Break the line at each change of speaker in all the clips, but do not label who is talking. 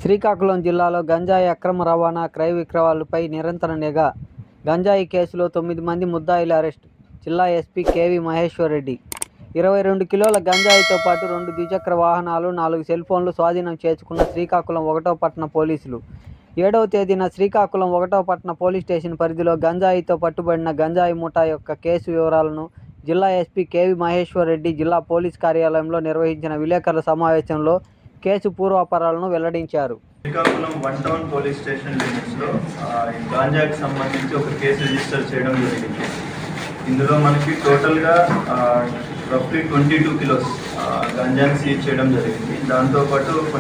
శ్రీకాకుళం జిల్లాలో గంజాయి అక్రమ రవాణా, క్రయ విక్రయాలపై నిరంతర నిఘా. గంజాయి కేసులో 9 మంది ముద్దాయిలు అరెస్ట్. జిల్లా ఎస్పీ కేవీ మహేశ్వర్ రెడ్డి 22 కిలోల గంజాయితో పాటు 2 ద్విచక్ర వాహనాలు, 4 సెల్ ఫోన్లు స్వాధీనం చేసుకున్న శ్రీకాకుళం 1వ పట్టణ పోలీసులు. 7వ తేదీన శ్రీకాకుళం 1వ పట్టణ పోలీస్ స్టేషన్ పరిధిలో గంజాయితో పట్టుబడిన గంజాయి ముఠా యొక్క కేసు వివరాలను జిల్లా ఎస్పీ కేవీ మహేశ్వర్ రెడ్డి జిల్లా పోలీస్ కార్యాలయంలో నిర్వహించిన విలేకరుల సమావేశంలో కేసు పూర్వాపరాలను వెల్లడించారు.
శ్రీకాకుళం 1 టౌన్ పోలీస్ స్టేషన్ లిమిట్స్లో గాంజాకి సంబంధించి ఒక కేసు రిజిస్టర్ చేయడం జరిగింది. ఇందులో మనకి టోటల్గా రఫ్లీ 22 కిలోస్ గాంజాని సీజ్ చేయడం జరిగింది. దాంతోపాటు ఒక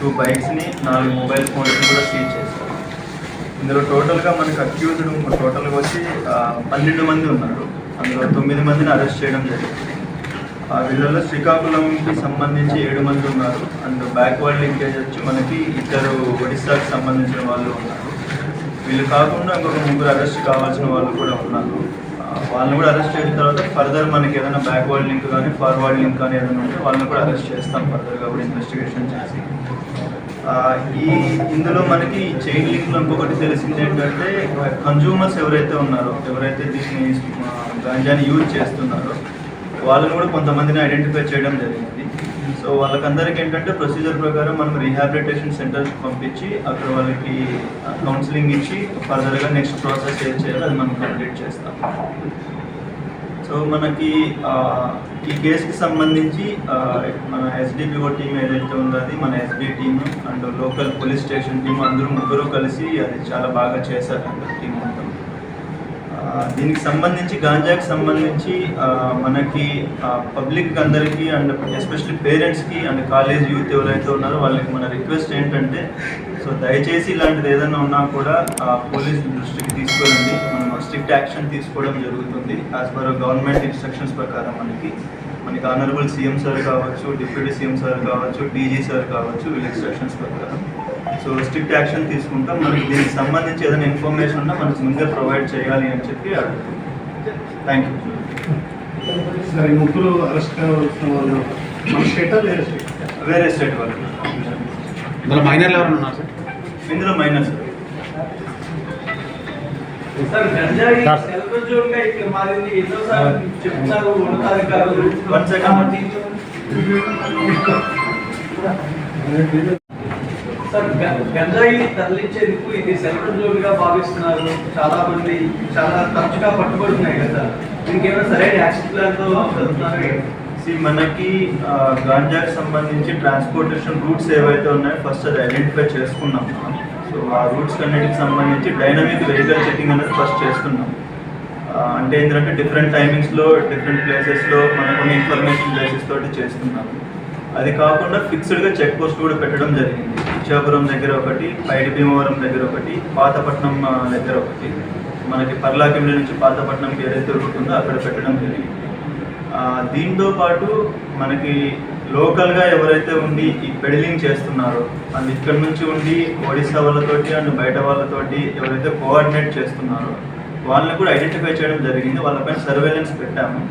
2 బైక్స్ని 4 మొబైల్ ఫోన్స్ని కూడా సీజ్ చేశారు. ఇందులో టోటల్గా మనకి అక్యూజ్డ్ టోటల్గా వచ్చి 12 మంది ఉన్నారు. అందులో 9 మందిని అరెస్ట్ చేయడం జరిగింది. వీళ్ళలో శ్రీకాకుళంకి సంబంధించి 7 మంది ఉన్నారు. అండ్ బ్యాక్వర్డ్ లింకేజ్ వచ్చి మనకి 2 ఒడిశాకి సంబంధించిన వాళ్ళు ఉన్నారు. వీళ్ళు కాకుండా ఇంకొక 3 అరెస్ట్ కావాల్సిన వాళ్ళు కూడా ఉన్నారు. వాళ్ళని కూడా అరెస్ట్ చేసిన తర్వాత ఫర్దర్ మనకి ఏదైనా బ్యాక్వర్డ్ లింక్ కానీ ఫార్వర్డ్ లింక్ కానీ ఏదైనా ఉంటే వాళ్ళని కూడా అరెస్ట్ చేస్తాం ఫర్దర్గా కూడా ఇన్వెస్టిగేషన్ చేసి. ఇందులో మనకి చైన్ లింక్లో ఇంకొకటి తెలిసింది ఏంటంటే కన్జ్యూమర్స్ ఎవరైతే ఉన్నారో, ఎవరైతే దీన్ని గాంజాని యూజ్ చేస్తున్నారో వాళ్ళని కూడా కొంతమందిని ఐడెంటిఫై చేయడం జరిగింది. సో వాళ్ళకందరికీ ఏంటంటే ప్రొసీజర్ ప్రకారం మనం రీహాబిలిటేషన్ సెంటర్కి పంపించి అక్కడ వాళ్ళకి కౌన్సిలింగ్ ఇచ్చి ఫర్దర్గా నెక్స్ట్ ప్రాసెస్ ఏం చేయాలో అది మనం కంప్లీట్ చేస్తాం. సో మనకి ఈ కేసుకి సంబంధించి మన ఎస్డిపిఓ టీం ఏదైతే ఉందో అది మన SD team and local police station team అందరూ ముగ్గురు కలిసి అది చాలా బాగా చేశారు టీం మొత్తం. దీనికి సంబంధించి గాంజాకి సంబంధించి మనకి పబ్లిక్ అందరికీ అండ్ ఎస్పెషల్లీ పేరెంట్స్కి అండ్ కాలేజ్ యూత్ ఎవరైతే ఉన్నారో వాళ్ళకి మన రిక్వెస్ట్ ఏంటంటే సో దయచేసి ఇలాంటిది ఏదైనా ఉన్నా కూడా పోలీస్ దృష్టికి తీసుకెళ్ళండి. మనం స్ట్రిక్ట్ యాక్షన్ తీసుకోవడం జరుగుతుంది యాజ్ పర్ గవర్నమెంట్ ఇన్స్ట్రక్షన్స్ ప్రకారం. మనకి ఆనరబుల్ సీఎం సార్ కావచ్చు, డిప్యూటీ సీఎం సార్ కావచ్చు, డీజీ సార్ కావచ్చు, వీళ్ళ ఇన్స్ట్రక్షన్స్ ప్రకారం సో స్ట్రిక్ట్ యాక్షన్ తీసుకుంటాం. మనకి దీనికి సంబంధించి ఏదైనా ఇన్ఫర్మేషన్ ఉన్నా మనకు ముందే ప్రొవైడ్ చేయాలి అని చెప్పి అడుగుతాం. Thank you
sir. ఈ ముగ్గురు అరెస్ట్ కావాల్సిన వాళ్ళు మన స్టేటా
వేరే స్టేట్ వాళ్ళు.
ఇందులో మైనర్లు ఎవరైనా ఉన్నారు సార్?
ఇందులో మైనర్ సార్.
సార్ గంజాయి తరలించేందుకు ఇది సెంట్రల్ జోన్గా భావిస్తున్నారు చాలా మంది, చాలా తరచుగా పట్టుబడుతున్నాయి కదా, దీనికి ఏమైనా సరైన యాక్షన్ ప్లాన్తో వెళ్తున్నారు?
మనకి గాంజాకి సంబంధించి ట్రాన్స్పోర్టేషన్ రూట్స్ ఏవైతే ఉన్నాయో ఫస్ట్ అది ఐడెంటిఫై చేసుకున్నాం. సో ఆ రూట్స్ అన్నిటికి సంబంధించి డైనమిక్ వెహికల్ చెకింగ్ అనేది ఫస్ట్ చేస్తున్నాం. అంటే ఏంటంటే డిఫరెంట్ టైమింగ్స్లో డిఫరెంట్ ప్లేసెస్లో మనకు ఇన్ఫర్మేషన్ బేసిస్ తోటి చేస్తున్నాం. అది కాకుండా ఫిక్స్డ్గా చెక్ పోస్ట్ కూడా పెట్టడం జరిగింది. ఇచ్చాపురం దగ్గర ఒకటి, పైడి భీమవరం దగ్గర ఒకటి, పాతపట్నం దగ్గర ఒకటి, మనకి పర్లాకిండి నుంచి పాతపట్నంకి ఏదైతే రూట్ ఉందో అక్కడ పెట్టడం జరిగింది. దీంతో పాటు మనకి లోకల్గా ఎవరైతే ఉండి ఈ పెడిలింగ్ చేస్తున్నారో అండ్ ఇక్కడ నుంచి ఉండి ఒడిశా వాళ్ళతోటి అండ్ బయట వాళ్ళతోటి ఎవరైతే కోఆర్డినేట్ చేస్తున్నారో వాళ్ళని కూడా ఐడెంటిఫై చేయడం జరిగింది. వాళ్ళపైన సర్వేలెన్స్ పెట్టాము.